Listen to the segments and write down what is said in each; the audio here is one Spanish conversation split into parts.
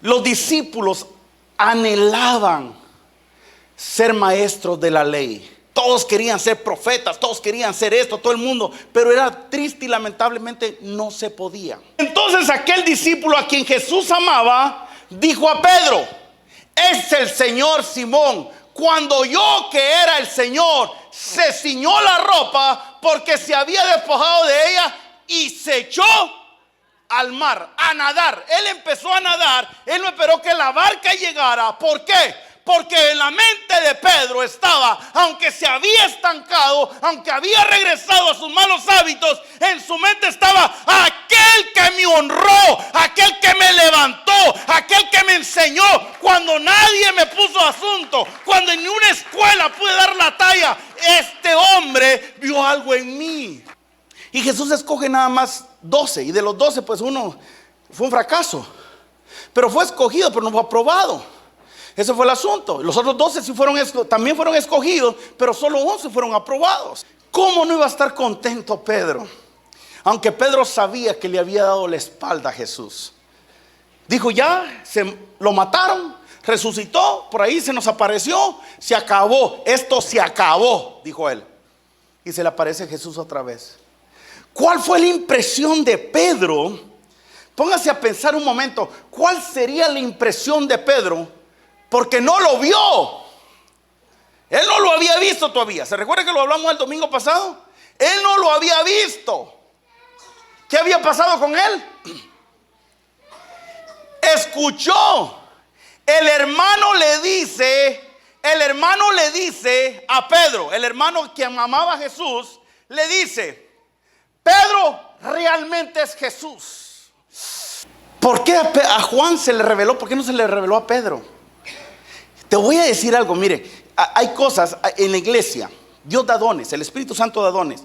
Los discípulos anhelaban ser maestros de la ley. Todos querían ser profetas, todos querían ser esto, todo el mundo, pero era triste y lamentablemente no se podía. Entonces aquel discípulo a quien Jesús amaba dijo a Pedro: es el Señor Simón. Cuando oyó que era el Señor, se ciñó la ropa porque se había despojado de ella y se echó al mar a nadar. Él empezó a nadar. Él no esperó que la barca llegara. ¿Por qué? Porque en la mente de Pedro estaba, aunque se había estancado, aunque había regresado a sus malos hábitos, en su mente estaba aquel que me honró, aquel que me levantó, aquel que me enseñó cuando nadie me puso asunto, cuando en una escuela pude dar la talla. Este hombre vio algo en mí. Y Jesús escoge nada más 12, y de los 12 pues uno fue un fracaso, pero fue escogido, pero no fue aprobado. Ese fue el asunto. Los otros 12 sí también fueron escogidos, pero solo 11 fueron aprobados. ¿Cómo no iba a estar contento Pedro? Aunque Pedro sabía que le había dado la espalda a Jesús. Dijo: ya, lo mataron, resucitó, por ahí se nos apareció, se acabó, esto se acabó, dijo él. Y se le aparece Jesús otra vez. ¿Cuál fue la impresión de Pedro? Póngase a pensar un momento. ¿Cuál sería la impresión de Pedro? Porque no lo vio. Él no lo había visto todavía. ¿Se recuerda que lo hablamos el domingo pasado? Él no lo había visto. ¿Qué había pasado con él? Escuchó. El hermano le dice a Pedro, el hermano que amaba a Jesús, le dice: Pedro, realmente es Jesús. ¿Por qué a Juan se le reveló? ¿Por qué no se le reveló a Pedro? Te voy a decir algo, mire, hay cosas en la iglesia. Dios da dones, el Espíritu Santo da dones.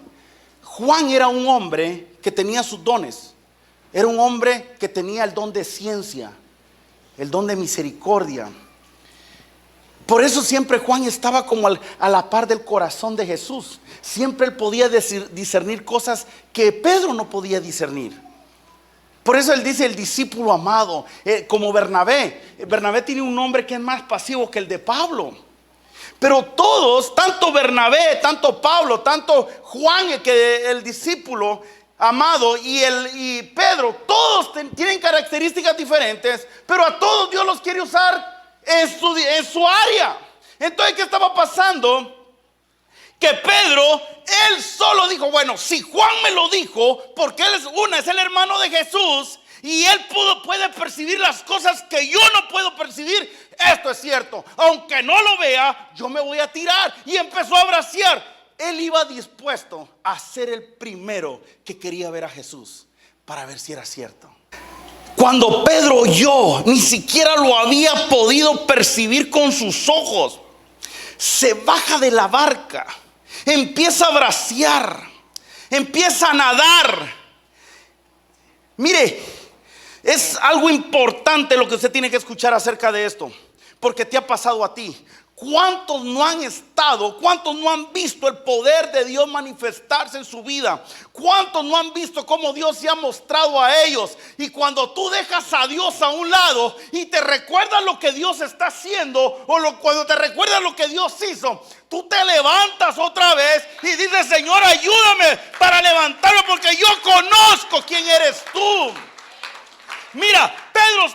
Juan era un hombre que tenía sus dones. Era un hombre que tenía el don de ciencia, el don de misericordia. Por eso siempre Juan estaba como a la par del corazón de Jesús. Siempre él podía discernir cosas que Pedro no podía discernir. Por eso él dice el discípulo amado, como Bernabé. Bernabé tiene un nombre que es más pasivo que el de Pablo. Pero todos, tanto Bernabé, tanto Pablo, tanto Juan, que el discípulo amado, y Pedro, todos tienen características diferentes, pero a todos Dios los quiere usar en su área. Entonces, ¿qué estaba pasando? Que Pedro, él solo dijo: bueno, si Juan me lo dijo, porque él es el hermano de Jesús, y él puede percibir las cosas que yo no puedo percibir, esto es cierto. Aunque no lo vea, yo me voy a tirar. Y empezó a bracear. Él iba dispuesto a ser el primero que quería ver a Jesús, para ver si era cierto. Cuando Pedro oyó, ni siquiera lo había podido percibir con sus ojos. Se baja de la barca, empieza a bracear, empieza a nadar. Mire, es algo importante lo que usted tiene que escuchar acerca de esto, porque te ha pasado a ti. ¿Cuántos no han estado, cuántos no han visto el poder de Dios manifestarse en su vida? ¿Cuántos no han visto cómo Dios se ha mostrado a ellos? Y cuando tú dejas a Dios a un lado y te recuerdas lo que Dios está haciendo, cuando te recuerdas lo que Dios hizo, tú te levantas otra vez y dices: Señor, ayúdame para levantarme, porque yo conozco quién eres tú. Mira, Pedro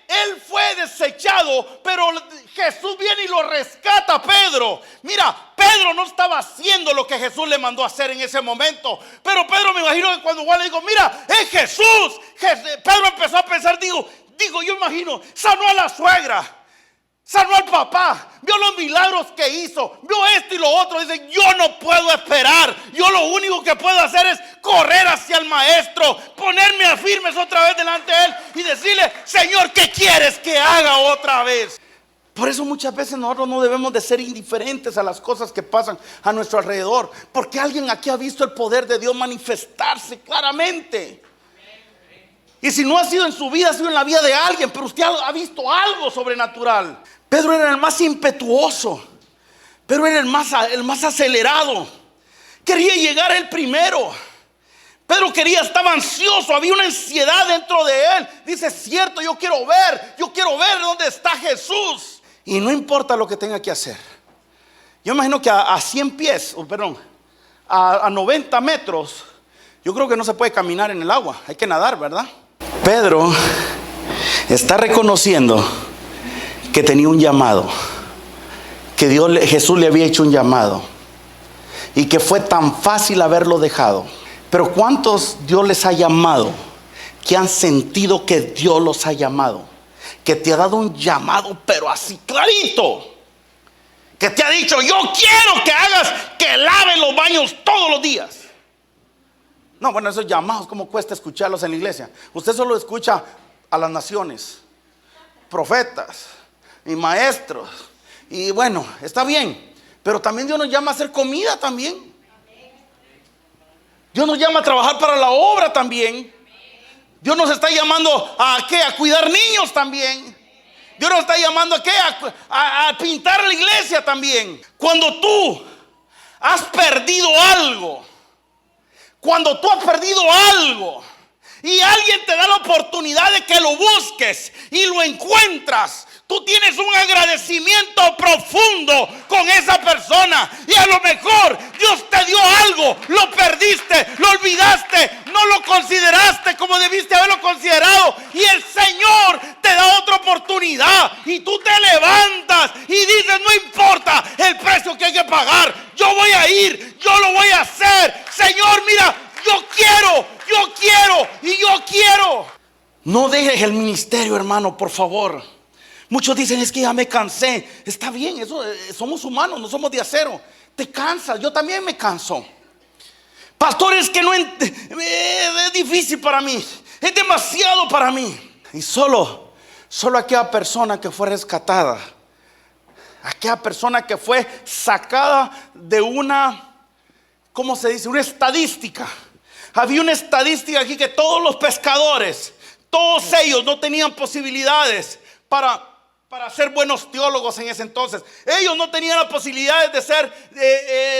él fue desechado, pero Jesús viene y lo rescata a Pedro. Mira, Pedro no estaba haciendo lo que Jesús le mandó a hacer en ese momento. Pero Pedro, me imagino que cuando Juan le dijo: mira, es Jesús. Pedro empezó a pensar, yo imagino, sanó a la suegra, sanó al papá, vio los milagros que hizo, vio esto y lo otro. Dice: yo no puedo esperar, yo lo único que puedo hacer es correr hacia el maestro, ponerme a firmes otra vez delante de él y decirle: Señor, ¿qué quieres que haga otra vez? Por eso muchas veces nosotros no debemos de ser indiferentes a las cosas que pasan a nuestro alrededor, porque alguien aquí ha visto el poder de Dios manifestarse claramente. Y si no ha sido en su vida, ha sido en la vida de alguien, pero usted ha visto algo sobrenatural. Pedro era el más impetuoso, Pedro era el más acelerado, quería llegar el primero. Pedro estaba ansioso, había una ansiedad dentro de él. Dice, cierto, yo quiero ver dónde está Jesús. Y no importa lo que tenga que hacer. Yo imagino que a 100 pies, a 90 metros, yo creo que no se puede caminar en el agua, hay que nadar, ¿verdad? Pedro está reconociendo que tenía un llamado, que Jesús le había hecho un llamado y que fue tan fácil haberlo dejado. Pero ¿cuántos Dios les ha llamado que han sentido que Dios los ha llamado? Que te ha dado un llamado, pero así clarito. Que te ha dicho, yo quiero que hagas, que laves los baños todos los días. No, bueno, esos llamados, ¿cómo cuesta escucharlos en la iglesia? Usted solo escucha a las naciones, profetas y maestros. Y bueno, está bien. Pero también Dios nos llama a hacer comida también. Dios nos llama a trabajar para la obra también. Dios nos está llamando ¿a qué? A cuidar niños también. Dios nos está llamando ¿a qué? A pintar la iglesia también. Cuando tú has perdido algo, y alguien te da la oportunidad de que lo busques y lo encuentras, tú tienes un agradecimiento profundo con esa persona. Y a lo mejor Dios te dio algo, lo perdiste, lo olvidaste, no lo consideraste como debiste haberlo considerado, y el Señor te da otra oportunidad y tú te levantas y dices, no importa el precio que hay que pagar, yo voy a ir, yo lo voy a hacer. Señor, mira, yo quiero. No dejes el ministerio, hermano, por favor. Muchos dicen, es que ya me cansé. Está bien, eso, somos humanos, no somos de acero. Te cansas, yo también me canso. Pastores, que no es difícil para mí, es demasiado para mí. Y solo aquella persona que fue rescatada, aquella persona que fue sacada de una, ¿cómo se dice? Una estadística. Había una estadística aquí que todos los pescadores, todos ellos no tenían posibilidades para ser buenos teólogos en ese entonces. Ellos no tenían la posibilidad de ser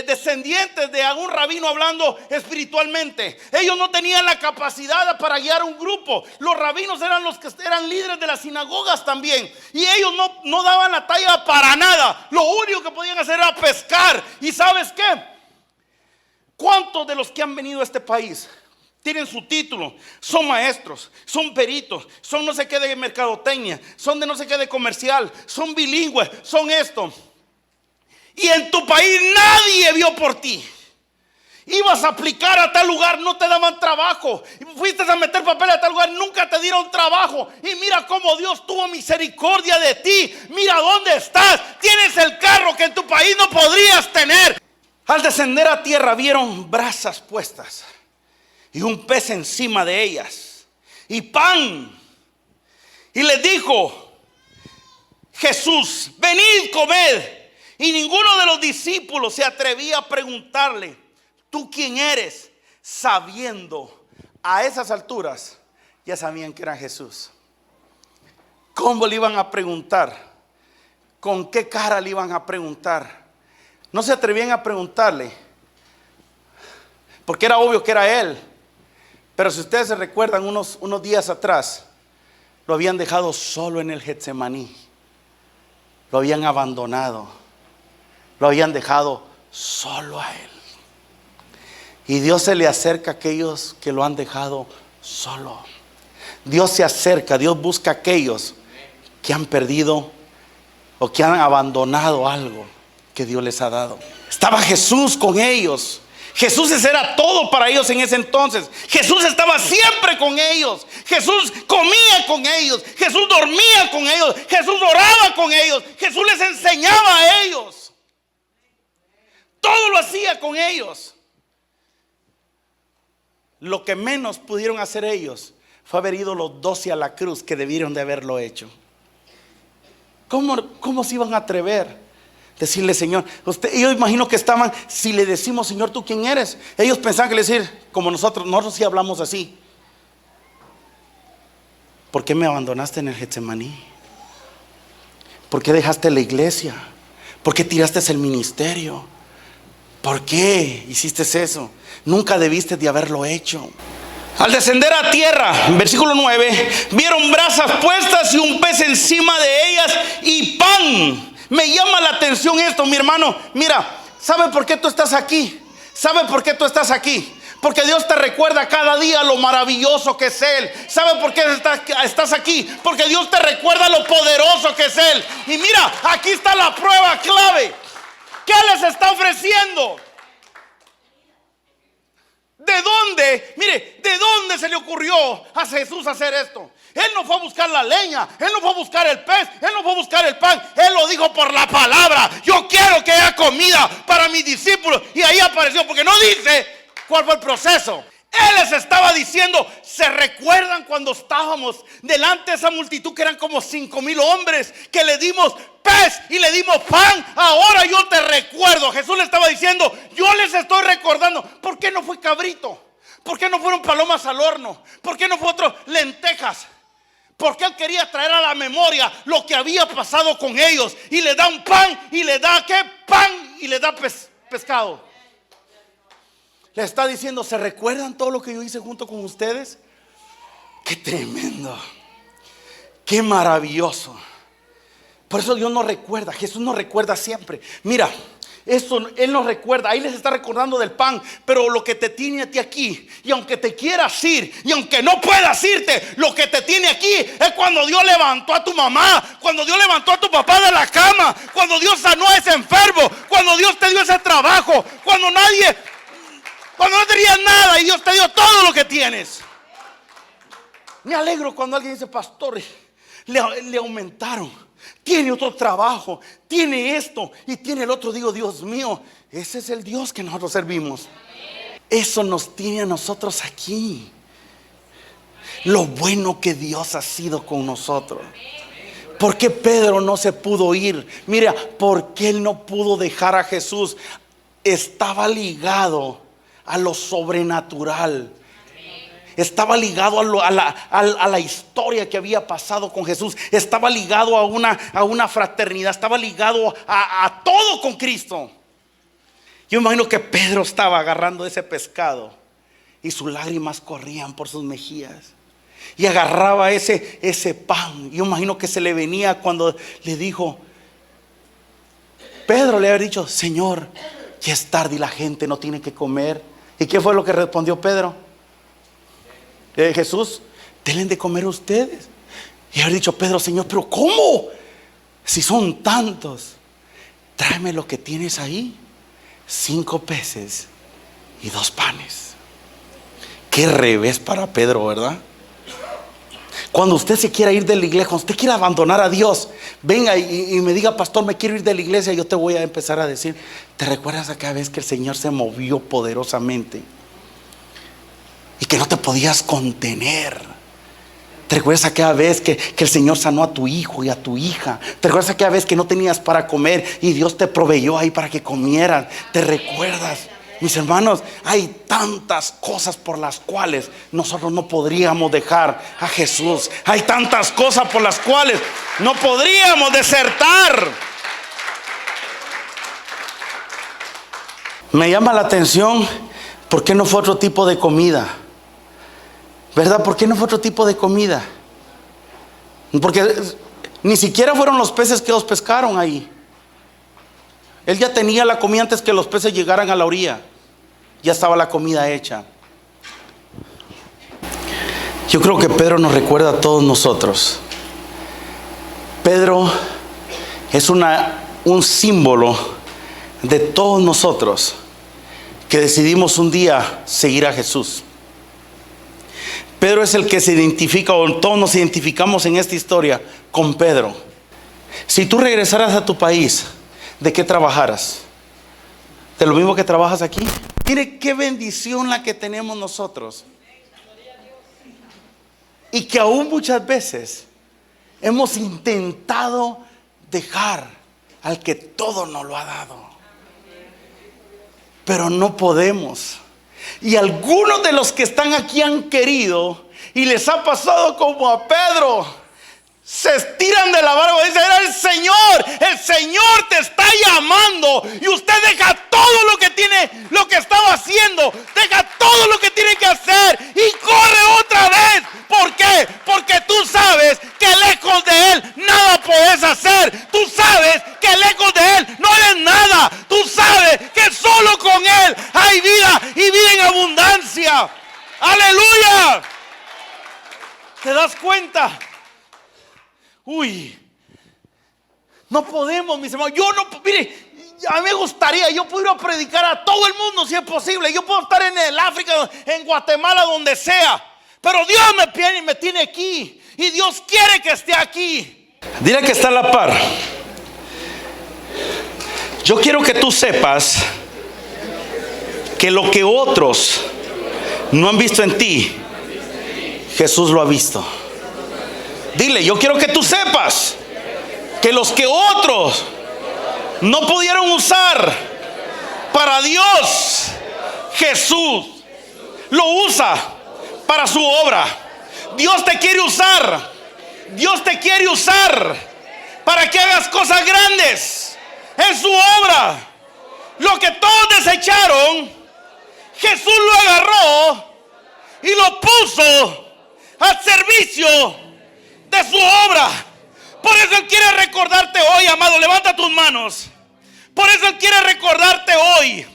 descendientes de algún rabino hablando espiritualmente. Ellos no tenían la capacidad para guiar un grupo. Los rabinos eran los que eran líderes de las sinagogas también, y ellos no daban la talla para nada. Lo único que podían hacer era pescar. ¿Y sabes qué? ¿Cuántos de los que han venido a este país tienen su título? Son maestros, son peritos, son no sé qué de mercadotecnia, son de no sé qué de comercial, son bilingües, son esto. Y en tu país nadie vio por ti. Ibas a aplicar a tal lugar, no te daban trabajo. Fuiste a meter papel a tal lugar, nunca te dieron trabajo. Y mira cómo Dios tuvo misericordia de ti. Mira dónde estás. Tienes el carro que en tu país no podrías tener. Al descender a tierra vieron brasas puestas y un pez encima de ellas y pan. Y les dijo Jesús, venid, comed. Y ninguno de los discípulos se atrevía a preguntarle, ¿tú quién eres? Sabiendo a esas alturas, ya sabían que era Jesús. ¿Cómo le iban a preguntar? ¿Con qué cara le iban a preguntar? No se atrevían a preguntarle, porque era obvio que era él. Pero si ustedes se recuerdan, unos días atrás, lo habían dejado solo en el Getsemaní. Lo habían abandonado. Lo habían dejado solo a él. Y Dios se le acerca a aquellos que lo han dejado solo. Dios se acerca, Dios busca a aquellos que han perdido o que han abandonado algo que Dios les ha dado. Estaba Jesús con ellos. Jesús era todo para ellos en ese entonces. Jesús estaba siempre con ellos. Jesús comía con ellos. Jesús dormía con ellos. Jesús oraba con ellos. Jesús les enseñaba a ellos. Todo lo hacía con ellos. Lo que menos pudieron hacer ellos fue haber ido los 12 a la cruz, que debieron de haberlo hecho. ¿Cómo se iban a atrever? Decirle, Señor, yo imagino que estaban, si le decimos, Señor, ¿tú quién eres? Ellos pensaban que le decir, como nosotros sí hablamos así. ¿Por qué me abandonaste en el Getsemaní? ¿Por qué dejaste la iglesia? ¿Por qué tiraste el ministerio? ¿Por qué hiciste eso? Nunca debiste de haberlo hecho. Al descender a tierra, versículo 9, vieron brasas puestas y un pez encima de ellas y pan. Me llama la atención esto, mi hermano. Mira, ¿sabe por qué tú estás aquí? ¿Sabe por qué tú estás aquí? Porque Dios te recuerda cada día lo maravilloso que es Él. ¿Sabe por qué estás aquí? Porque Dios te recuerda lo poderoso que es Él. Y mira, aquí está la prueba clave. ¿Qué les está ofreciendo? ¿De dónde? Mire, ¿de dónde se le ocurrió a Jesús hacer esto? Él no fue a buscar la leña, Él no fue a buscar el pez, Él no fue a buscar el pan. Él lo dijo por la palabra. Yo quiero que haya comida para mis discípulos. Y ahí apareció, porque no dice cuál fue el proceso. Él les estaba diciendo, ¿se recuerdan cuando estábamos delante de esa multitud que eran como 5,000 hombres, que le dimos pez y le dimos pan? Ahora yo te recuerdo. Jesús le estaba diciendo, yo les estoy recordando. ¿Por qué no fue cabrito? ¿Por qué no fueron palomas al horno? ¿Por qué no fue otro lentejas? Porque Él quería traer a la memoria lo que había pasado con ellos. Y le da un pan y le da ¿qué? Pan y le da pescado. Le está diciendo, ¿se recuerdan todo lo que yo hice junto con ustedes? Qué tremendo, qué maravilloso. Por eso Dios nos recuerda, Jesús nos recuerda siempre. Mira, eso Él nos recuerda. Ahí les está recordando del pan. Pero lo que te tiene a ti aquí, y aunque te quieras ir, y aunque no puedas irte, lo que te tiene aquí es cuando Dios levantó a tu mamá, cuando Dios levantó a tu papá de la cama, cuando Dios sanó a ese enfermo, cuando Dios te dio ese trabajo, cuando no tenías nada y Dios te dio todo lo que tienes. Me alegro cuando alguien dice, pastor, le aumentaron, tiene otro trabajo, tiene esto y tiene el otro. Digo, Dios mío, ese es el Dios que nosotros servimos. Eso nos tiene a nosotros aquí. Lo bueno que Dios ha sido con nosotros. ¿Por qué Pedro no se pudo ir? Mira, ¿por qué él no pudo dejar a Jesús? Estaba ligado a lo sobrenatural. Estaba ligado a la historia que había pasado con Jesús. Estaba ligado a una fraternidad. Estaba ligado a todo con Cristo. Yo imagino que Pedro estaba agarrando ese pescado y sus lágrimas corrían por sus mejillas. Y agarraba ese pan. Yo imagino que se le venía cuando le dijo, Pedro le había dicho, Señor, ya es tarde y la gente no tiene que comer. ¿Y qué fue lo que respondió Pedro? Jesús, denle de comer a ustedes. Y haber dicho, Pedro, Señor, pero ¿cómo? Si son tantos, tráeme lo que tienes ahí. 5 peces y 2 panes. Qué revés para Pedro, ¿verdad? Cuando usted se quiera ir de la iglesia, cuando usted quiera abandonar a Dios, venga y me diga, pastor, me quiero ir de la iglesia. Yo te voy a empezar a decir, ¿te recuerdas aquella vez que el Señor se movió poderosamente y que no te podías contener? ¿Te recuerdas aquella vez que el Señor sanó a tu hijo y a tu hija? ¿Te recuerdas aquella vez que no tenías para comer y Dios te proveyó ahí para que comieran? ¿Te recuerdas? Mis hermanos, hay tantas cosas por las cuales nosotros no podríamos dejar a Jesús. Hay tantas cosas por las cuales no podríamos desertar. Me llama la atención, ¿por qué no fue otro tipo de comida? ¿Verdad? ¿Por qué no fue otro tipo de comida? Porque ni siquiera fueron los peces que los pescaron ahí. Él ya tenía la comida antes que los peces llegaran a la orilla. Ya estaba la comida hecha. Yo creo que Pedro nos recuerda a todos nosotros. Pedro es un símbolo de todos nosotros que decidimos un día seguir a Jesús. Pedro es el que se identifica, o todos nos identificamos en esta historia con Pedro. Si tú regresaras a tu país, ¿de qué trabajaras? ¿De lo mismo que trabajas aquí? Mire qué bendición la que tenemos nosotros. Y que aún muchas veces hemos intentado dejar al que todo nos lo ha dado, pero no podemos. Y algunos de los que están aquí han querido, y les ha pasado como a Pedro. Se estiran de la barba y dicen, era el Señor, el Señor te está llamando y usted deja todo lo que tiene, lo que estaba haciendo, deja todo lo que tiene que hacer y corre otra vez. ¿Por qué? Porque tú sabes que lejos de Él nada puedes hacer. Tú sabes que lejos de Él no eres nada. Tú sabes que solo con Él hay vida y vida en abundancia. ¡Aleluya! ¿Te das cuenta? Uy, no podemos, mis hermanos. Yo no, mire, a mí me gustaría, yo pudiera predicar a todo el mundo si es posible. Yo puedo estar en el África, en Guatemala, donde sea. Pero Dios me tiene aquí. Y Dios quiere que esté aquí. Dile que está a la par. Yo quiero que tú sepas que lo que otros no han visto en ti, Jesús lo ha visto. Dile, yo quiero que tú sepas que los que otros no pudieron usar para Dios, Jesús lo usa para su obra. Dios te quiere usar. Dios te quiere usar para que hagas cosas grandes en su obra. Lo que todos desecharon, Jesús lo agarró y lo puso al servicio de su obra. Por eso Él quiere recordarte hoy, amado. Levanta tus manos. Por eso Él quiere recordarte hoy,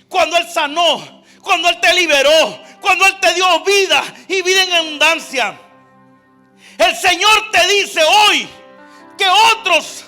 cuando Él sanó, cuando Él te liberó, cuando Él te dio vida y vida en abundancia. El Señor te dice hoy que otros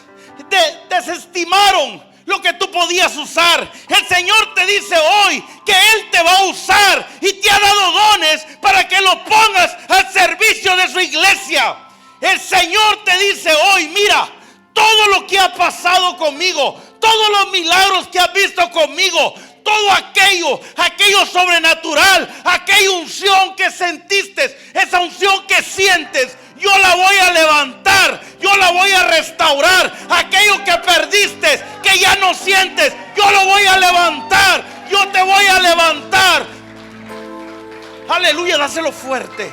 desestimaron lo que tú podías usar. El Señor te dice hoy que Él te va a usar y te ha dado dones para que los pongas al servicio de su iglesia. El Señor te dice hoy, mira, todo lo que ha pasado conmigo, todos los milagros que has visto conmigo, todo aquello sobrenatural, aquella unción que sentiste, esa unción que sientes, yo la voy a levantar, yo la voy a restaurar. Aquello que perdiste, que ya no sientes, yo lo voy a levantar, yo te voy a levantar. Aleluya, dáselo fuerte.